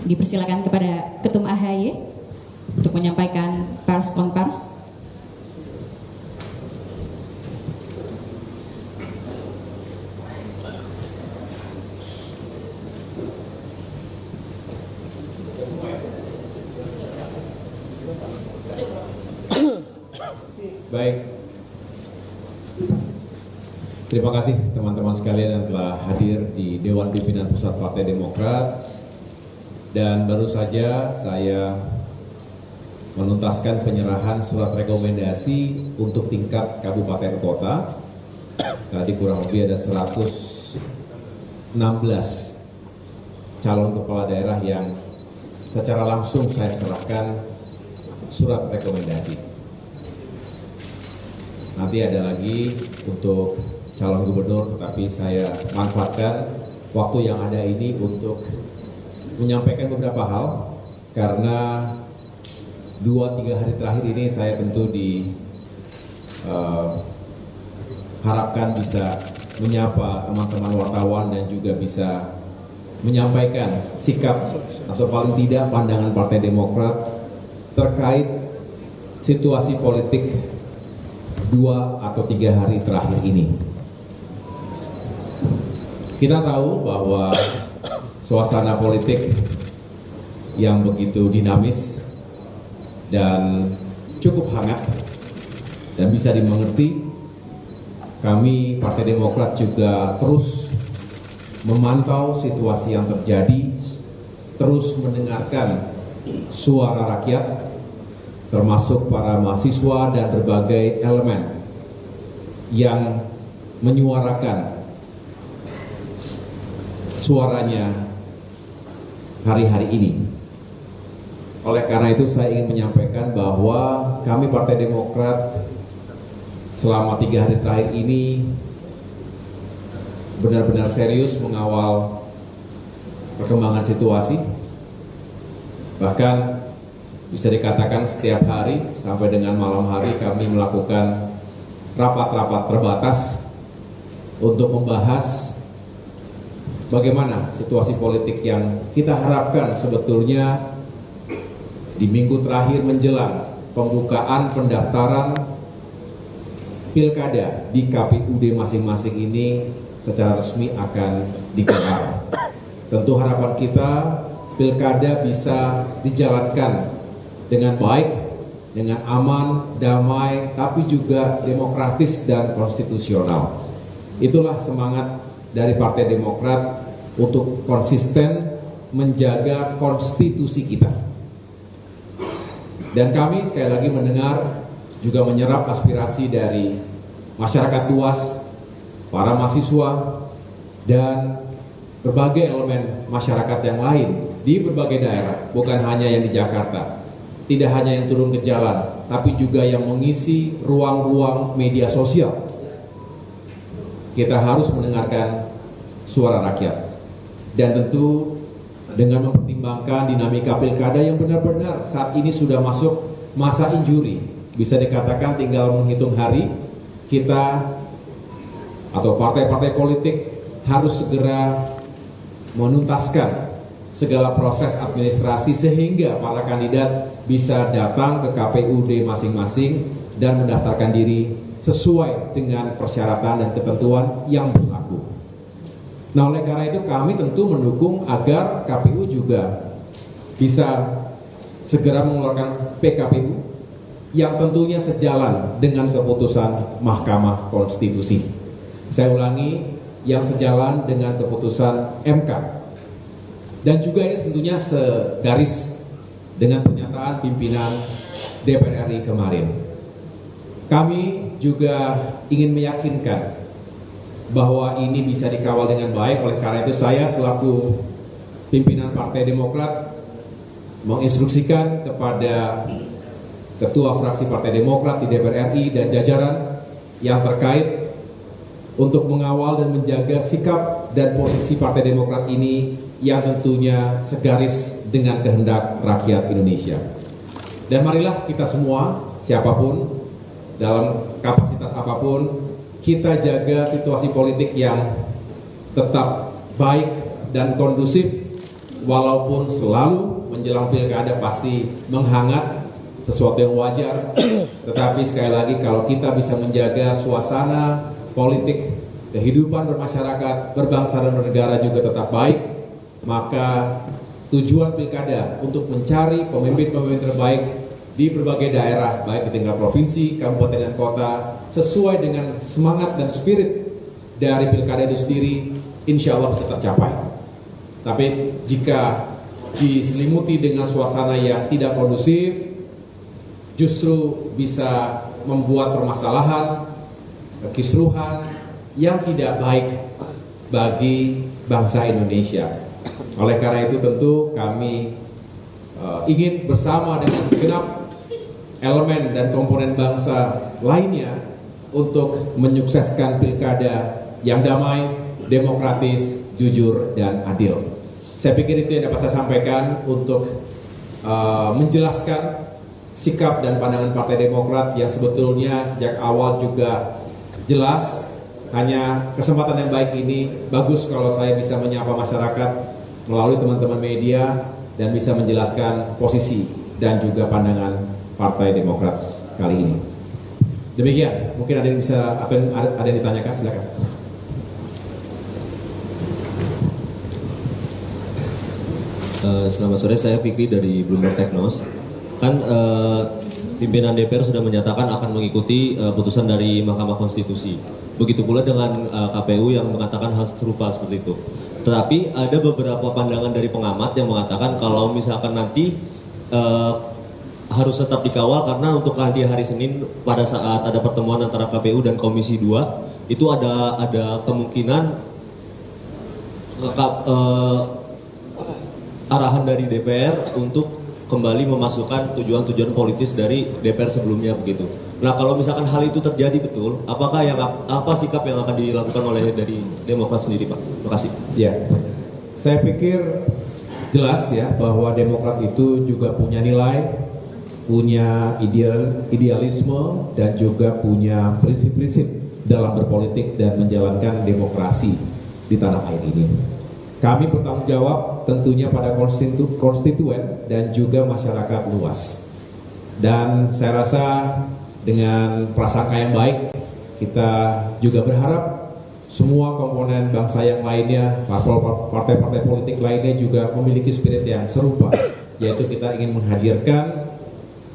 Dipersilakan kepada Ketum AHY untuk menyampaikan pers konvers. Baik, terima kasih teman-teman sekalian yang telah hadir di Dewan Pimpinan Pusat Partai Demokrat. Dan baru saja saya menuntaskan penyerahan surat rekomendasi untuk tingkat kabupaten kota. Tadi kurang lebih ada 116 calon kepala daerah yang secara langsung saya serahkan surat rekomendasi. Nanti ada lagi untuk calon gubernur, tetapi saya manfaatkan waktu yang ada ini untuk menyampaikan beberapa hal, karena 2-3 hari terakhir ini saya tentu diharapkan bisa menyapa teman-teman wartawan dan juga bisa menyampaikan sikap atau paling tidak pandangan Partai Demokrat terkait situasi politik 2 atau 3 hari terakhir ini. Kita tahu bahwa suasana politik yang begitu dinamis dan cukup hangat dan bisa dimengerti. Kami Partai Demokrat juga terus memantau situasi yang terjadi, terus mendengarkan suara rakyat, termasuk para mahasiswa dan berbagai elemen yang menyuarakan suaranya hari-hari ini. Oleh karena itu saya ingin menyampaikan bahwa kami Partai Demokrat selama 3 hari terakhir ini benar-benar serius mengawal perkembangan situasi. Bahkan bisa dikatakan setiap hari sampai dengan malam hari kami melakukan rapat-rapat terbatas untuk membahas bagaimana situasi politik yang kita harapkan sebetulnya di minggu terakhir menjelang pembukaan pendaftaran pilkada di KPUD masing-masing ini secara resmi akan digelar. Tentu harapan kita pilkada bisa dijalankan dengan baik, dengan aman, damai, tapi juga demokratis dan konstitusional. Itulah semangat dari Partai Demokrat untuk konsisten menjaga konstitusi kita. Dan kami sekali lagi mendengar juga menyerap aspirasi dari masyarakat luas, para mahasiswa, dan berbagai elemen masyarakat yang lain di berbagai daerah, bukan hanya yang di Jakarta, tidak hanya yang turun ke jalan, tapi juga yang mengisi ruang-ruang media sosial. Kita harus mendengarkan suara rakyat. Dan tentu dengan mempertimbangkan dinamika pilkada yang benar-benar saat ini sudah masuk masa injuri. Bisa dikatakan tinggal menghitung hari, kita atau partai-partai politik harus segera menuntaskan segala proses administrasi sehingga para kandidat bisa datang ke KPUD masing-masing dan mendaftarkan diri sesuai dengan persyaratan dan ketentuan yang berlaku. Nah, oleh karena itu kami tentu mendukung agar KPU juga bisa segera mengeluarkan PKPU yang tentunya sejalan dengan keputusan Mahkamah Konstitusi. Saya ulangi, yang sejalan dengan keputusan MK. Dan juga ini tentunya segaris dengan pernyataan pimpinan DPR RI kemarin. Kami juga ingin meyakinkan bahwa ini bisa dikawal dengan baik. Oleh karena itu saya selaku pimpinan Partai Demokrat menginstruksikan kepada Ketua Fraksi Partai Demokrat di DPR RI dan jajaran yang terkait untuk mengawal dan menjaga sikap dan posisi Partai Demokrat ini yang tentunya segaris dengan kehendak rakyat Indonesia. Dan marilah kita semua, siapapun, dalam kapasitas apapun, kita jaga situasi politik yang tetap baik dan kondusif walaupun selalu menjelang pilkada pasti menghangat, sesuatu yang wajar, tetapi sekali lagi kalau kita bisa menjaga suasana politik, kehidupan bermasyarakat, berbangsa dan bernegara juga tetap baik, maka tujuan pilkada untuk mencari pemimpin-pemimpin terbaik di berbagai daerah, baik di tingkat provinsi, kabupaten, dan kota, sesuai dengan semangat dan spirit dari pilkada itu sendiri, insya Allah bisa tercapai. Tapi jika diselimuti dengan suasana yang tidak kondusif, justru bisa membuat permasalahan, kisruhan yang tidak baik bagi bangsa Indonesia. Oleh karena itu tentu kami ingin bersama dengan segenap elemen dan komponen bangsa lainnya untuk menyukseskan pilkada yang damai, demokratis, jujur, dan adil. Saya pikir itu yang dapat saya sampaikan untuk menjelaskan sikap dan pandangan Partai Demokrat yang sebetulnya sejak awal juga jelas. Hanya kesempatan yang baik ini bagus kalau saya bisa menyapa masyarakat melalui teman-teman media dan bisa menjelaskan posisi dan juga pandangan Partai Demokrat kali ini. Demikian, mungkin ada yang bisa ada yang ditanyakan, silakan. Selamat sore, saya Fikri dari Bloomberg Technos. Kan pimpinan DPR sudah menyatakan akan mengikuti putusan dari Mahkamah Konstitusi. Begitu pula dengan KPU yang mengatakan hal serupa seperti itu. Tetapi ada beberapa pandangan dari pengamat yang mengatakan kalau misalkan nanti harus tetap dikawal karena untuk hari Senin pada saat ada pertemuan antara KPU dan Komisi 2 itu ada kemungkinan arahan dari DPR untuk kembali memasukkan tujuan-tujuan politis dari DPR sebelumnya begitu. Nah, kalau misalkan hal itu terjadi betul, apa sikap yang akan dilakukan oleh dari Demokrat sendiri, Pak? Terima kasih. Ya, saya pikir jelas ya bahwa Demokrat itu juga punya nilai, punya idealisme, dan juga punya prinsip-prinsip dalam berpolitik dan menjalankan demokrasi di tanah air ini. Kami bertanggung jawab tentunya pada konstituen dan juga masyarakat luas. Dan saya rasa dengan prasangka yang baik, kita juga berharap semua komponen bangsa yang lainnya, partai-partai politik lainnya juga memiliki spirit yang serupa, yaitu kita ingin menghadirkan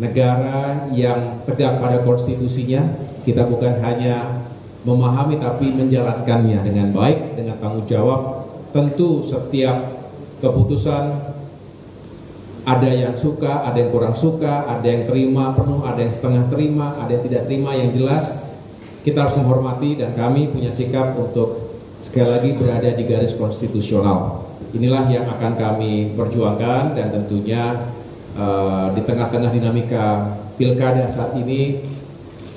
negara yang tegak pada konstitusinya. Kita bukan hanya memahami tapi menjalankannya dengan baik, dengan tanggung jawab. Tentu setiap keputusan ada yang suka, ada yang kurang suka, ada yang terima penuh, ada yang setengah terima, ada yang tidak terima. Yang jelas kita harus menghormati dan kami punya sikap untuk sekali lagi berada di garis konstitusional. Inilah yang akan kami perjuangkan dan tentunya di tengah-tengah dinamika pilkada saat ini,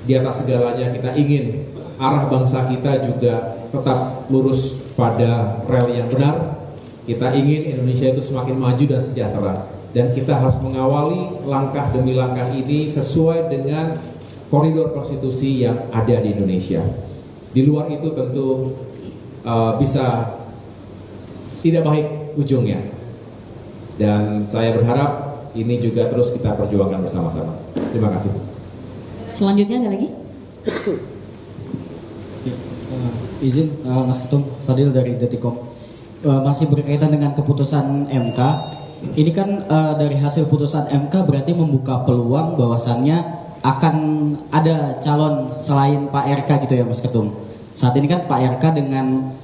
di atas segalanya kita ingin arah bangsa kita juga tetap lurus pada rel yang benar. Kita ingin Indonesia itu semakin maju dan sejahtera, dan kita harus mengawali langkah demi langkah ini sesuai dengan koridor konstitusi yang ada di Indonesia. Di luar itu tentu bisa tidak baik ujungnya, dan saya berharap ini juga terus kita perjuangkan bersama-sama. Terima kasih. Selanjutnya ada lagi? Izin Mas Ketum, Fadil dari Detikom. Masih berkaitan dengan keputusan MK. Ini kan dari hasil putusan MK berarti membuka peluang bahwasannya akan ada calon selain Pak RK gitu ya Mas Ketum. Saat ini kan Pak RK dengan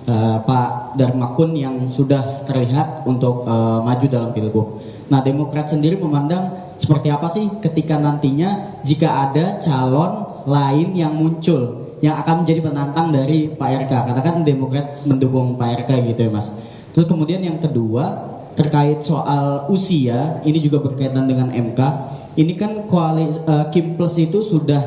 Pak Darmakun yang sudah terlihat untuk maju dalam Pilgub. Nah, Demokrat sendiri memandang seperti apa sih ketika nantinya jika ada calon lain yang muncul yang akan menjadi penantang dari Pak RK, karena kan Demokrat mendukung Pak RK gitu ya Mas. Terus kemudian yang kedua terkait soal usia, ini juga berkaitan dengan MK. Ini kan Kim Plus itu sudah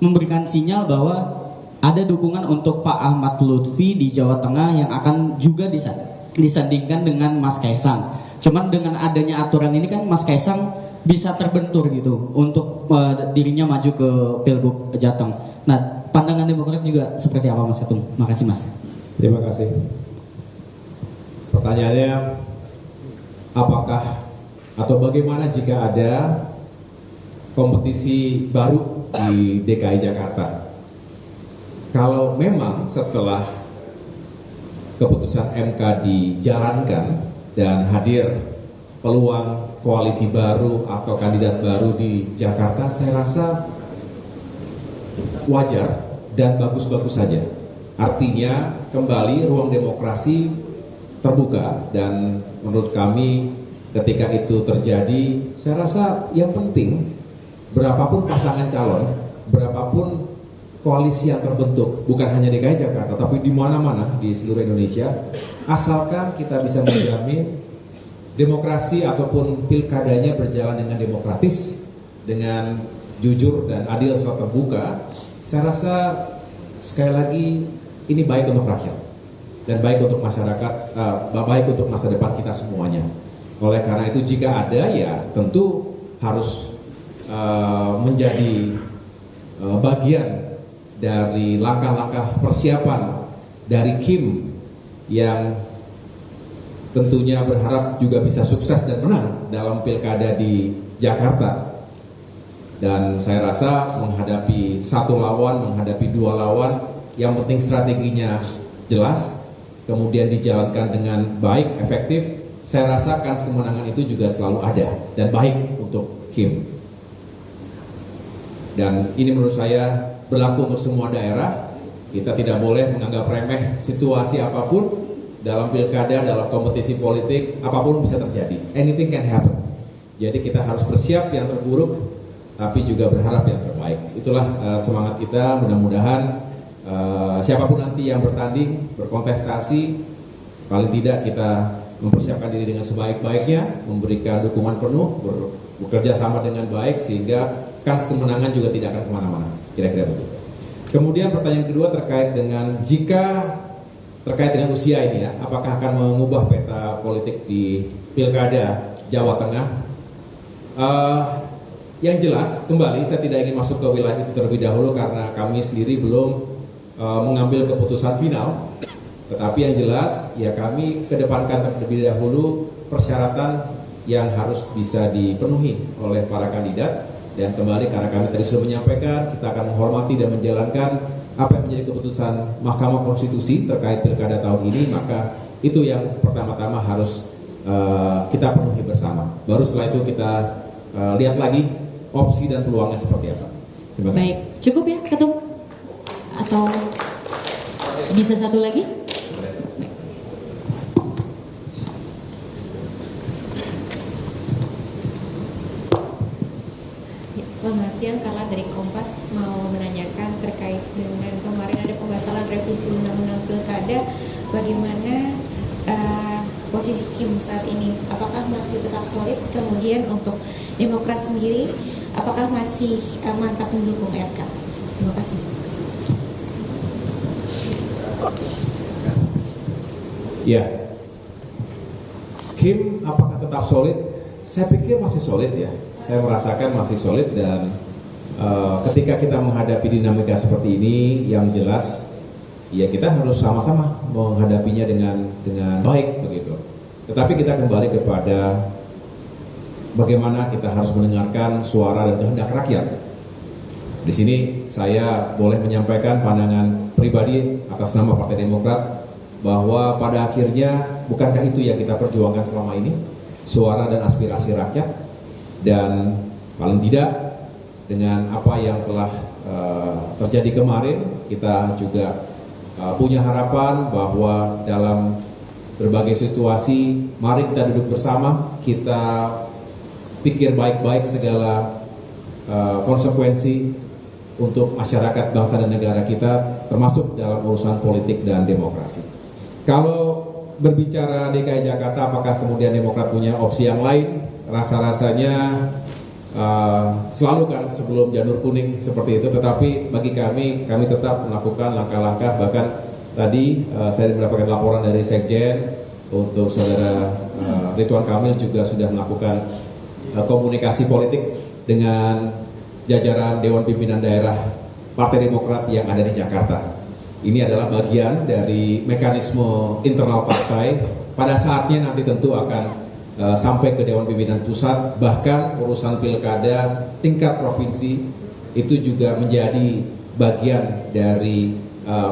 memberikan sinyal bahwa ada dukungan untuk Pak Ahmad Lutfi di Jawa Tengah yang akan juga disandingkan dengan Mas Kaisang. Cuman dengan adanya aturan ini kan Mas Kaisang bisa terbentur gitu untuk dirinya maju ke Pilgub Jateng. Nah, pandangan Demokrat juga seperti apa Mas Ketum? Makasih Mas. Terima kasih. Pertanyaannya apakah atau bagaimana jika ada kompetisi baru di DKI Jakarta. Kalau memang setelah keputusan MK dijalankan dan hadir peluang koalisi baru atau kandidat baru di Jakarta, saya rasa wajar dan bagus-bagus saja. Artinya kembali ruang demokrasi terbuka, dan menurut kami ketika itu terjadi, saya rasa yang penting berapapun pasangan calon, berapapun koalisi yang terbentuk, bukan hanya DKI Jakarta, tapi di mana-mana di seluruh Indonesia, asalkan kita bisa menjamin demokrasi ataupun pilkadanya berjalan dengan demokratis, dengan jujur dan adil serta terbuka, saya rasa sekali lagi ini baik untuk rakyat dan baik untuk masyarakat, baik untuk masa depan kita semuanya. Oleh karena itu jika ada, ya tentu harus menjadi bagian dari langkah-langkah persiapan dari Kim yang tentunya berharap juga bisa sukses dan menang dalam pilkada di Jakarta. Dan saya rasa menghadapi satu lawan, menghadapi dua lawan, yang penting strateginya jelas, kemudian dijalankan dengan baik, efektif. Saya rasa kans kemenangan itu juga selalu ada dan baik untuk Kim. Dan ini menurut saya berlaku untuk semua daerah. Kita tidak boleh menganggap remeh situasi apapun dalam pilkada, dalam kompetisi politik, apapun bisa terjadi. Anything can happen. Jadi kita harus bersiap yang terburuk, tapi juga berharap yang terbaik. Itulah semangat kita. Mudah-mudahan siapapun nanti yang bertanding, berkontestasi, paling tidak kita mempersiapkan diri dengan sebaik-baiknya, memberikan dukungan penuh, bekerja sama dengan baik, sehingga kans kemenangan juga tidak akan kemana-mana. Kira-kira begitu. Kemudian pertanyaan kedua terkait dengan terkait dengan usia ini ya, apakah akan mengubah peta politik di pilkada Jawa Tengah? Yang jelas, kembali saya tidak ingin masuk ke wilayah itu terlebih dahulu karena kami sendiri belum mengambil keputusan final. Tetapi yang jelas, ya kami kedepankan terlebih dahulu persyaratan yang harus bisa dipenuhi oleh para kandidat. Dan kembali karena kami tadi sudah menyampaikan, kita akan menghormati dan menjalankan apa yang menjadi keputusan Mahkamah Konstitusi terkait pilkada tahun ini, maka itu yang pertama-tama harus kita penuhi bersama. Baru setelah itu kita lihat lagi opsi dan peluangnya seperti apa. Terima kasih. Baik, cukup ya Ketum? Atau bisa satu lagi? Selamat siang, Carla dari Kompas mau menanyakan terkait dengan kemarin ada pembatalan revisi undang-undang pilkada. Bagaimana posisi Kim saat ini? Apakah masih tetap solid? Kemudian untuk Demokrat sendiri, apakah masih mantap mendukung RK? Terima kasih. Ya, Kim apakah tetap solid? Saya pikir masih solid ya. Saya merasakan masih solid, dan ketika kita menghadapi dinamika seperti ini, yang jelas ya kita harus sama-sama menghadapinya dengan baik begitu. Tetapi kita kembali kepada bagaimana kita harus mendengarkan suara dan kehendak rakyat. Di sini saya boleh menyampaikan pandangan pribadi atas nama Partai Demokrat bahwa pada akhirnya bukankah itu yang kita perjuangkan selama ini, suara dan aspirasi rakyat. Dan paling tidak dengan apa yang telah terjadi kemarin, kita juga punya harapan bahwa dalam berbagai situasi, mari kita duduk bersama, kita pikir baik-baik segala konsekuensi untuk masyarakat, bangsa dan negara kita, termasuk dalam urusan politik dan demokrasi. Kalau berbicara DKI Jakarta, apakah kemudian Demokrat punya opsi yang lain? Rasa-rasanya selalu kan sebelum janur kuning seperti itu, tetapi bagi kami tetap melakukan langkah-langkah. Bahkan tadi saya mendapatkan laporan dari Sekjen untuk saudara Ridwan Kamil juga sudah melakukan komunikasi politik dengan jajaran Dewan Pimpinan Daerah Partai Demokrat yang ada di Jakarta. Ini adalah bagian dari mekanisme internal partai. Pada saatnya nanti tentu akan sampai ke Dewan Pimpinan Pusat, bahkan urusan pilkada tingkat provinsi itu juga menjadi bagian dari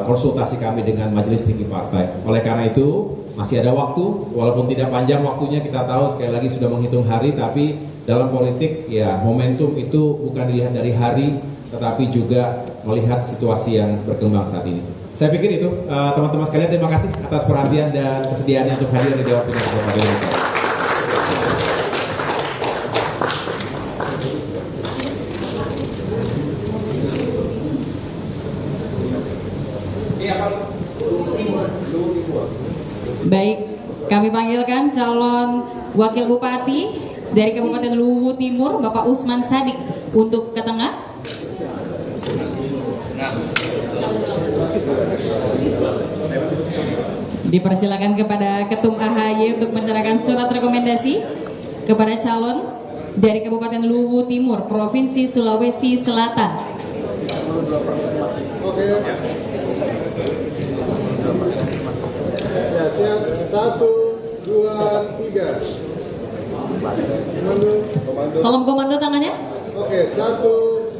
konsultasi kami dengan Majelis Tinggi Partai. Oleh karena itu masih ada waktu, walaupun tidak panjang waktunya, kita tahu sekali lagi sudah menghitung hari, tapi dalam politik ya momentum itu bukan dilihat dari hari, tetapi juga melihat situasi yang berkembang saat ini. Saya pikir itu, teman-teman sekalian, terima kasih atas perhatian dan kesediaannya untuk hadir di Dewan Pimpinan Pusat. Baik, kami panggilkan calon Wakil Bupati dari Kabupaten Luwu Timur, Bapak Usman Sadik, untuk ke tengah. Dipersilakan kepada Ketum AHY untuk menyerahkan surat rekomendasi kepada calon dari Kabupaten Luwu Timur, Provinsi Sulawesi Selatan. Oke. Ya, siap. 1, 2, 3. Komando. Salam komando tangannya. Oke, 1,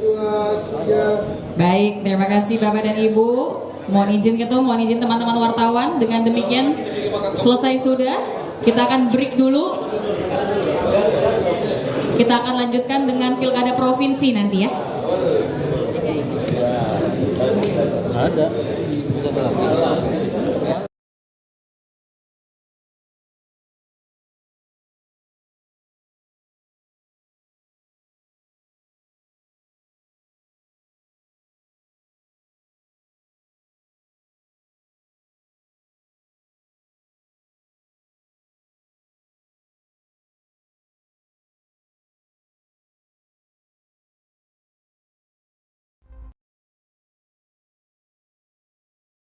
2, 3. Baik, terima kasih Bapak dan Ibu. Mohon izin Ketum, mohon izin teman-teman wartawan. Dengan demikian selesai sudah. Kita akan break dulu. Kita akan lanjutkan dengan pilkada provinsi nanti ya. Ada.